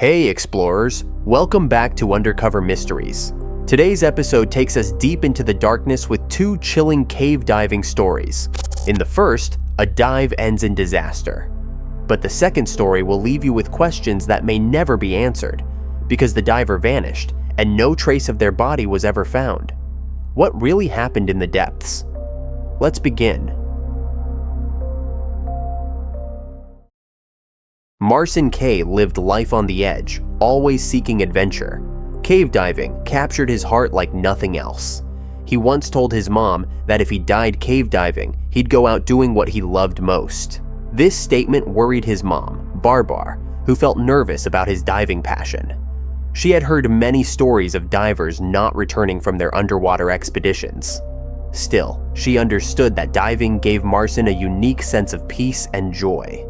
Hey explorers, welcome back to Undercover Mysteries. Today's episode takes us deep into the darkness with two chilling cave diving stories. In the first, a dive ends in disaster. But the second story will leave you with questions that may never be answered, because the diver vanished and no trace of their body was ever found. What really happened in the depths? Let's begin. Marcin K. lived life on the edge, always seeking adventure. Cave diving captured his heart like nothing else. He once told his mom that if he died cave diving, he'd go out doing what he loved most. This statement worried his mom, Barbar, who felt nervous about his diving passion. She had heard many stories of divers not returning from their underwater expeditions. Still, she understood that diving gave Marcin a unique sense of peace and joy.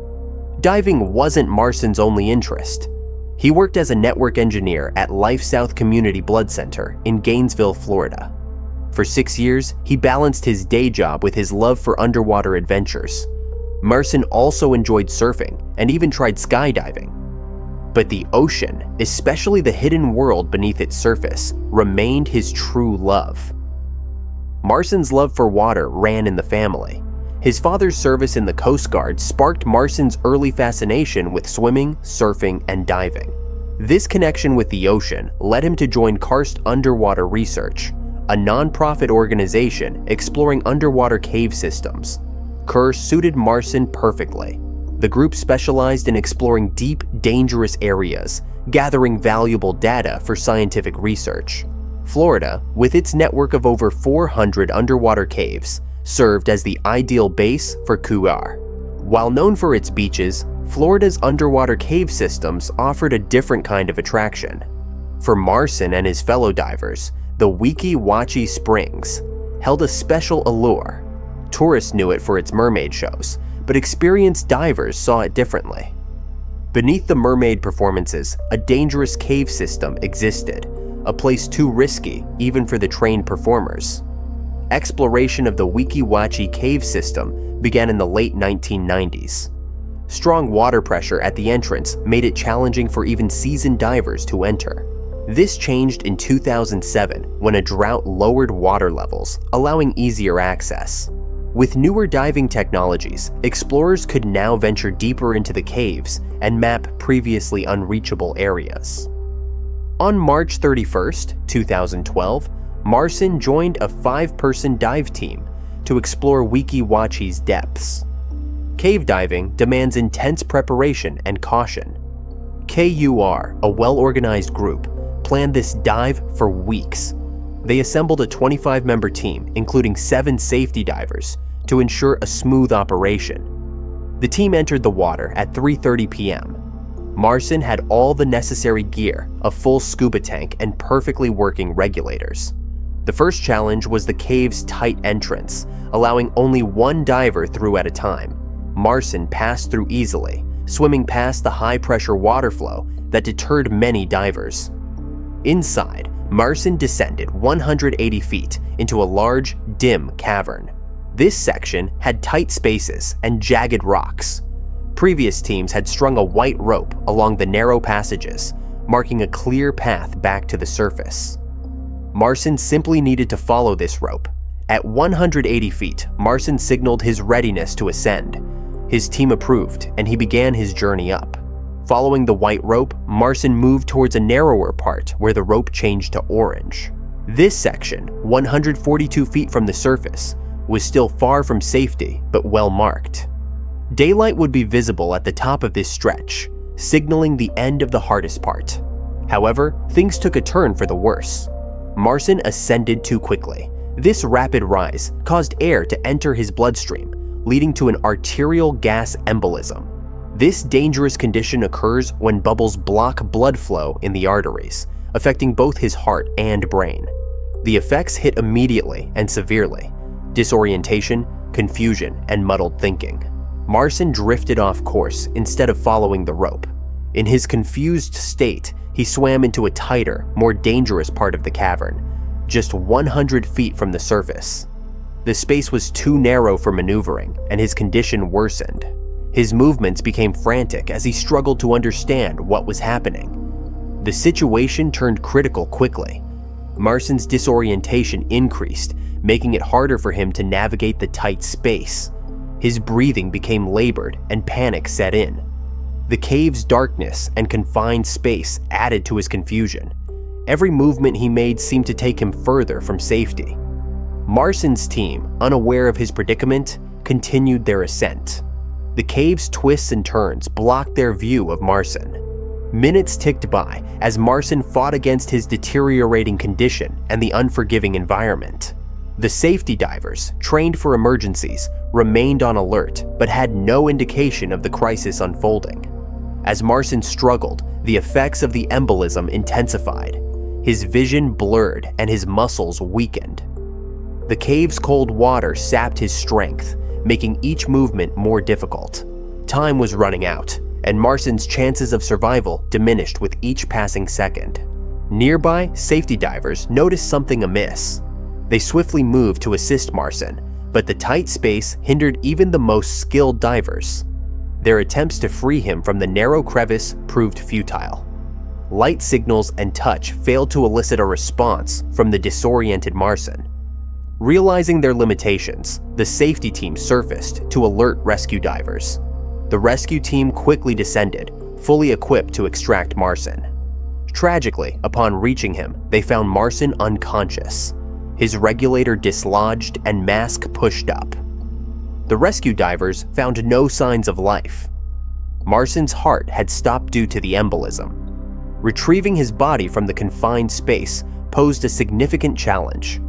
Diving wasn't Marcin's only interest. He worked as a network engineer at Life South Community Blood Center in Gainesville, Florida. For 6 years, he balanced his day job with his love for underwater adventures. Marcin also enjoyed surfing and even tried skydiving. But the ocean, especially the hidden world beneath its surface, remained his true love. Marcin's love for water ran in the family. His father's service in the Coast Guard sparked Marcin's early fascination with swimming, surfing, and diving. This connection with the ocean led him to join Karst Underwater Research, a non-profit organization exploring underwater cave systems. Kerr suited Marcin perfectly. The group specialized in exploring deep, dangerous areas, gathering valuable data for scientific research. Florida, with its network of over 400 underwater caves, served as the ideal base for KUAR. While known for its beaches, Florida's underwater cave systems offered a different kind of attraction. For Marcin and his fellow divers, the Weeki Wachee Springs held a special allure. Tourists knew it for its mermaid shows, but experienced divers saw it differently. Beneath the mermaid performances, a dangerous cave system existed, a place too risky even for the trained performers. Exploration of the Weeki Wachee cave system began in the late 1990s. Strong water pressure at the entrance made it challenging for even seasoned divers to enter. This changed in 2007 when a drought lowered water levels, allowing easier access. With newer diving technologies, explorers could now venture deeper into the caves and map previously unreachable areas. On March 31, 2012, Marcin joined a 5-person dive team to explore Weeki Wachee's depths. Cave diving demands intense preparation and caution. KUAR, a well-organized group, planned this dive for weeks. They assembled a 25-member team, including 7 safety divers, to ensure a smooth operation. The team entered the water at 3:30 p.m. Marcin had all the necessary gear, a full scuba tank, and perfectly working regulators. The first challenge was the cave's tight entrance, allowing only one diver through at a time. Marcin passed through easily, swimming past the high-pressure water flow that deterred many divers. Inside, Marcin descended 180 feet into a large, dim cavern. This section had tight spaces and jagged rocks. Previous teams had strung a white rope along the narrow passages, marking a clear path back to the surface. Marcin simply needed to follow this rope. At 180 feet, Marcin signaled his readiness to ascend. His team approved, and he began his journey up. Following the white rope, Marcin moved towards a narrower part where the rope changed to orange. This section, 142 feet from the surface, was still far from safety, but well marked. Daylight would be visible at the top of this stretch, signaling the end of the hardest part. However, things took a turn for the worse. Marcin ascended too quickly. This rapid rise caused air to enter his bloodstream, leading to an arterial gas embolism. This dangerous condition occurs when bubbles block blood flow in the arteries, affecting both his heart and brain. The effects hit immediately and severely: disorientation, confusion, and muddled thinking. Marcin drifted off course instead of following the rope. In his confused state, he swam into a tighter, more dangerous part of the cavern, just 100 feet from the surface. The space was too narrow for maneuvering, and his condition worsened. His movements became frantic as he struggled to understand what was happening. The situation turned critical quickly. Marson's disorientation increased, making it harder for him to navigate the tight space. His breathing became labored and panic set in. The cave's darkness and confined space added to his confusion. Every movement he made seemed to take him further from safety. Marson's team, unaware of his predicament, continued their ascent. The cave's twists and turns blocked their view of Marson. Minutes ticked by as Marson fought against his deteriorating condition and the unforgiving environment. The safety divers, trained for emergencies, remained on alert but had no indication of the crisis unfolding. As Marson struggled, the effects of the embolism intensified. His vision blurred and his muscles weakened. The cave's cold water sapped his strength, making each movement more difficult. Time was running out, and Marson's chances of survival diminished with each passing second. Nearby, safety divers noticed something amiss. They swiftly moved to assist Marson, but the tight space hindered even the most skilled divers. Their attempts to free him from the narrow crevice proved futile. Light signals and touch failed to elicit a response from the disoriented Marson. Realizing their limitations, the safety team surfaced to alert rescue divers. The rescue team quickly descended, fully equipped to extract Marson. Tragically, upon reaching him, they found Marson unconscious, his regulator dislodged and mask pushed up. The rescue divers found no signs of life. Marson's heart had stopped due to the embolism. Retrieving his body from the confined space posed a significant challenge.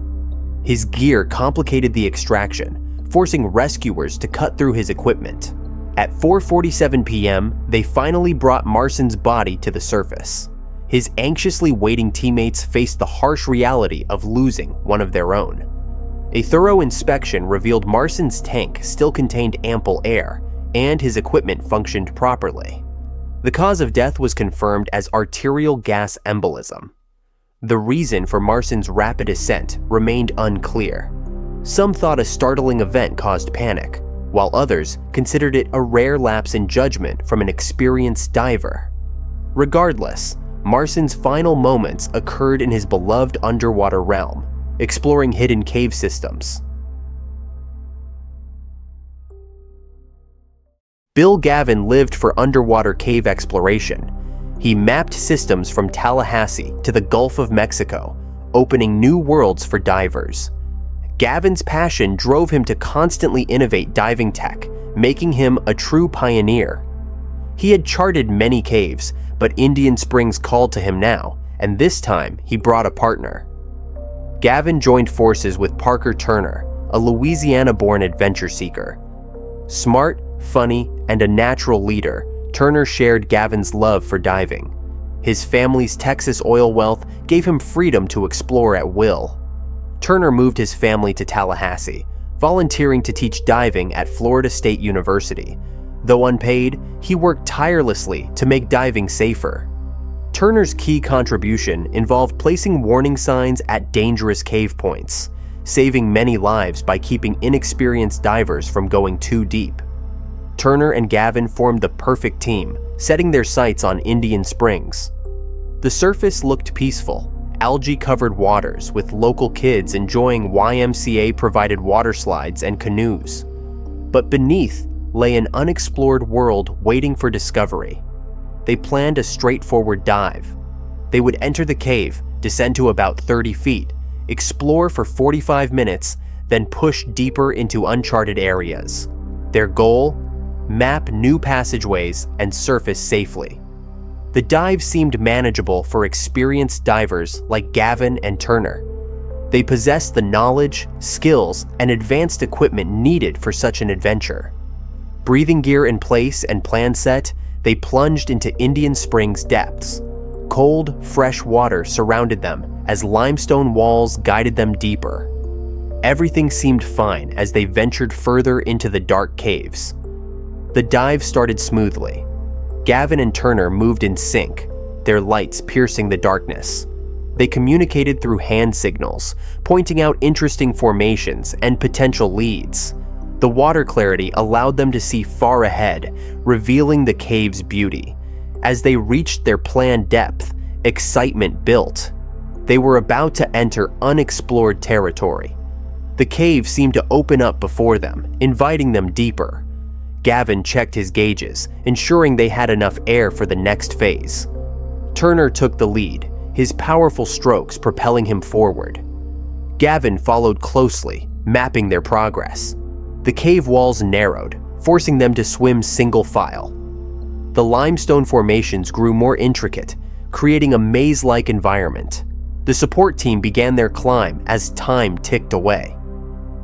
His gear complicated the extraction, forcing rescuers to cut through his equipment. At 4:47 p.m., they finally brought Marson's body to the surface. His anxiously waiting teammates faced the harsh reality of losing one of their own. A thorough inspection revealed Marson's tank still contained ample air, and his equipment functioned properly. The cause of death was confirmed as arterial gas embolism. The reason for Marson's rapid ascent remained unclear. Some thought a startling event caused panic, while others considered it a rare lapse in judgment from an experienced diver. Regardless, Marson's final moments occurred in his beloved underwater realm, exploring hidden cave systems. Bill Gavin lived for underwater cave exploration. He mapped systems from Tallahassee to the Gulf of Mexico, opening new worlds for divers. Gavin's passion drove him to constantly innovate diving tech, making him a true pioneer. He had charted many caves, but Indian Springs called to him now, and this time he brought a partner. Gavin joined forces with Parker Turner, a Louisiana-born adventure seeker. Smart, funny, and a natural leader, Turner shared Gavin's love for diving. His family's Texas oil wealth gave him freedom to explore at will. Turner moved his family to Tallahassee, volunteering to teach diving at Florida State University. Though unpaid, he worked tirelessly to make diving safer. Turner's key contribution involved placing warning signs at dangerous cave points, saving many lives by keeping inexperienced divers from going too deep. Turner and Gavin formed the perfect team, setting their sights on Indian Springs. The surface looked peaceful, algae-covered waters with local kids enjoying YMCA-provided water slides and canoes. But beneath lay an unexplored world waiting for discovery. They planned a straightforward dive. They would enter the cave, descend to about 30 feet, explore for 45 minutes, then push deeper into uncharted areas. Their goal? Map new passageways and surface safely. The dive seemed manageable for experienced divers like Gavin and Turner. They possessed the knowledge, skills, and advanced equipment needed for such an adventure. Breathing gear in place and plan set, they plunged into Indian Springs depths. Cold, fresh water surrounded them as limestone walls guided them deeper. Everything seemed fine as they ventured further into the dark caves. The dive started smoothly. Gavin and Turner moved in sync, their lights piercing the darkness. They communicated through hand signals, pointing out interesting formations and potential leads. The water clarity allowed them to see far ahead, revealing the cave's beauty. As they reached their planned depth, Excitement built. They were about to enter unexplored territory. The cave seemed to open up before them, inviting them deeper. Gavin checked his gauges, ensuring they had enough air for the next phase. Turner took the lead, his powerful strokes propelling him forward. Gavin followed closely, mapping their progress. The cave walls narrowed, forcing them to swim single file. The limestone formations grew more intricate, creating a maze-like environment. The support team began their climb as time ticked away.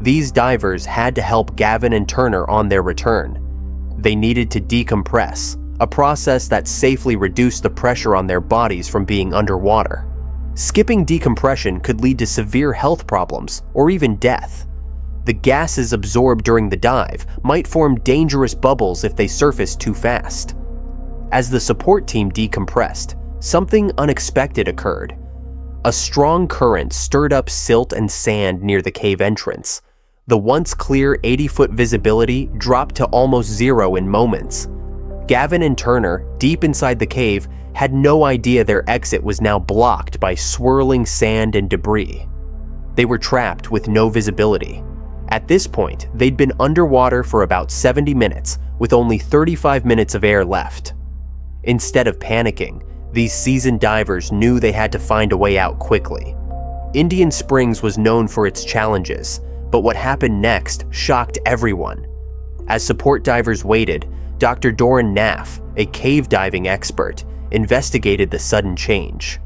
These divers had to help Gavin and Turner on their return. They needed to decompress, a process that safely reduced the pressure on their bodies from being underwater. Skipping decompression could lead to severe health problems or even death. The gases absorbed during the dive might form dangerous bubbles if they surfaced too fast. As the support team decompressed, something unexpected occurred. A strong current stirred up silt and sand near the cave entrance. The once clear 80-foot visibility dropped to almost zero in moments. Gavin and Turner, deep inside the cave, had no idea their exit was now blocked by swirling sand and debris. They were trapped with no visibility. At this point, they'd been underwater for about 70 minutes, with only 35 minutes of air left. Instead of panicking, these seasoned divers knew they had to find a way out quickly. Indian Springs was known for its challenges, but what happened next shocked everyone. As support divers waited, Dr. Doran Knaff, a cave diving expert, investigated the sudden change.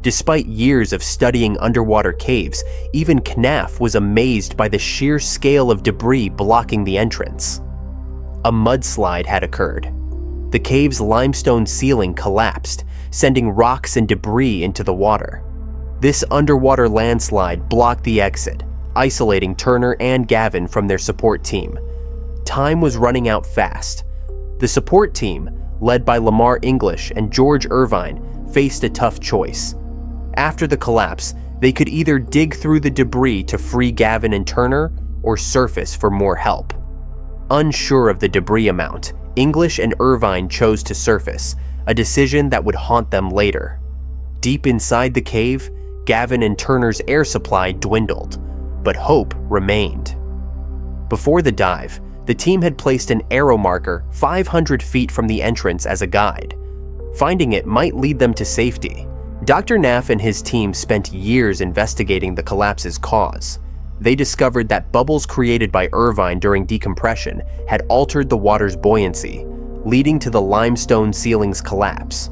Despite years of studying underwater caves, even Knaff was amazed by the sheer scale of debris blocking the entrance. A mudslide had occurred. The cave's limestone ceiling collapsed, sending rocks and debris into the water. This underwater landslide blocked the exit, isolating Turner and Gavin from their support team. Time was running out fast. The support team, led by Lamar English and George Irvine, faced a tough choice. After the collapse, they could either dig through the debris to free Gavin and Turner or surface for more help. Unsure of the debris amount, English and Irvine chose to surface, a decision that would haunt them later. Deep inside the cave, Gavin and Turner's air supply dwindled, but hope remained. Before the dive, the team had placed an arrow marker 500 feet from the entrance as a guide. Finding it might lead them to safety. Dr. Knaff and his team spent years investigating the collapse's cause. They discovered that bubbles created by Irvine during decompression had altered the water's buoyancy, leading to the limestone ceiling's collapse.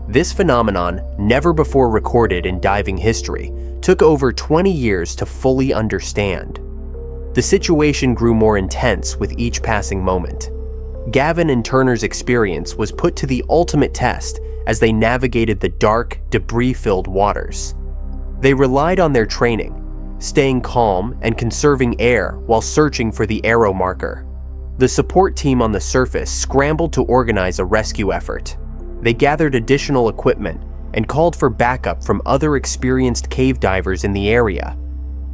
This phenomenon, never before recorded in diving history, took over 20 years to fully understand. The situation grew more intense with each passing moment. Gavin and Turner's experience was put to the ultimate test as they navigated the dark, debris-filled waters. They relied on their training, staying calm and conserving air while searching for the arrow marker. The support team on the surface scrambled to organize a rescue effort. They gathered additional equipment and called for backup from other experienced cave divers in the area.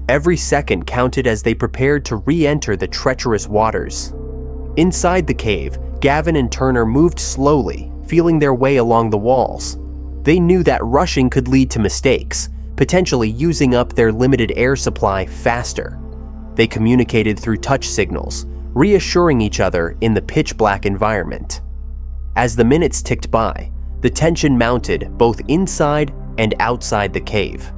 Every second counted as they prepared to re-enter the treacherous waters. Inside the cave, Gavin and Turner moved slowly, feeling their way along the walls. They knew that rushing could lead to mistakes, potentially using up their limited air supply faster. They communicated through touch signals, reassuring each other in the pitch-black environment. As the minutes ticked by, the tension mounted both inside and outside the cave.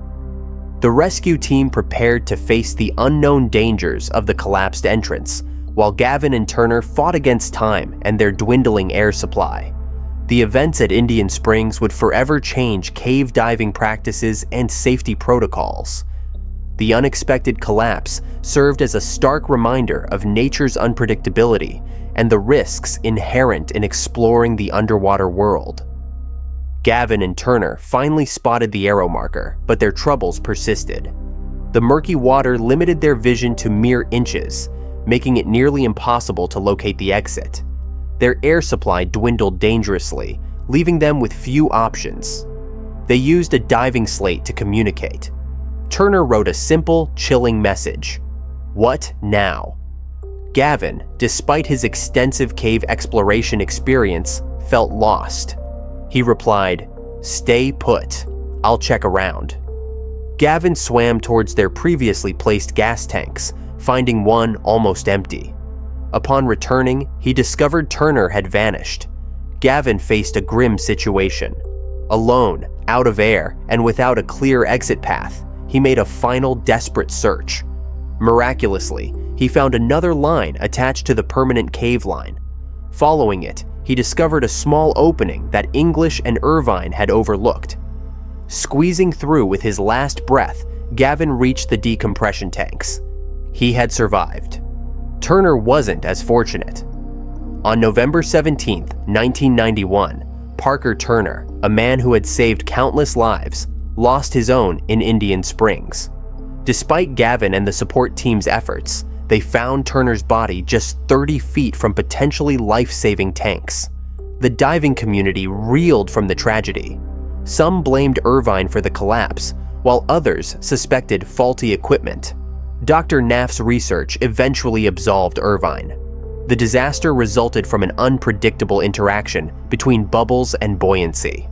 The rescue team prepared to face the unknown dangers of the collapsed entrance, while Gavin and Turner fought against time and their dwindling air supply. The events at Indian Springs would forever change cave diving practices and safety protocols. The unexpected collapse served as a stark reminder of nature's unpredictability and the risks inherent in exploring the underwater world. Gavin and Turner finally spotted the arrow marker, but their troubles persisted. The murky water limited their vision to mere inches, making it nearly impossible to locate the exit. Their air supply dwindled dangerously, leaving them with few options. They used a diving slate to communicate. Turner wrote a simple, chilling message. "What now?" Gavin, despite his extensive cave exploration experience, felt lost. He replied, "Stay put. I'll check around." Gavin swam towards their previously placed gas tanks, finding one almost empty. Upon returning, he discovered Turner had vanished. Gavin faced a grim situation. Alone, out of air, and without a clear exit path, he made a final desperate search. Miraculously, he found another line attached to the permanent cave line. Following it, he discovered a small opening that English and Irvine had overlooked. Squeezing through with his last breath, Gavin reached the decompression tanks. He had survived. Turner wasn't as fortunate. On November 17, 1991, Parker Turner, a man who had saved countless lives, lost his own in Indian Springs. Despite Gavin and the support team's efforts, they found Turner's body just 30 feet from potentially life-saving tanks. The diving community reeled from the tragedy. Some blamed Irvine for the collapse, while others suspected faulty equipment. Dr. Knaff's research eventually absolved Irvine. The disaster resulted from an unpredictable interaction between bubbles and buoyancy.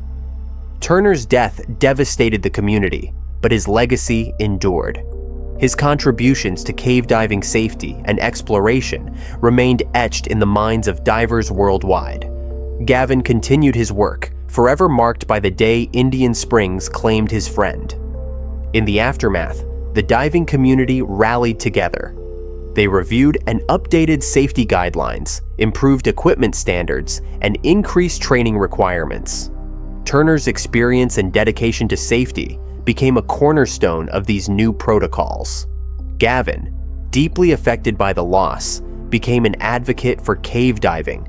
Turner's death devastated the community, but his legacy endured. His contributions to cave diving safety and exploration remained etched in the minds of divers worldwide. Gavin continued his work, forever marked by the day Indian Springs claimed his friend. In the aftermath, the diving community rallied together. They reviewed and updated safety guidelines, improved equipment standards, and increased training requirements. Turner's experience and dedication to safety became a cornerstone of these new protocols. Gavin, deeply affected by the loss, became an advocate for cave diving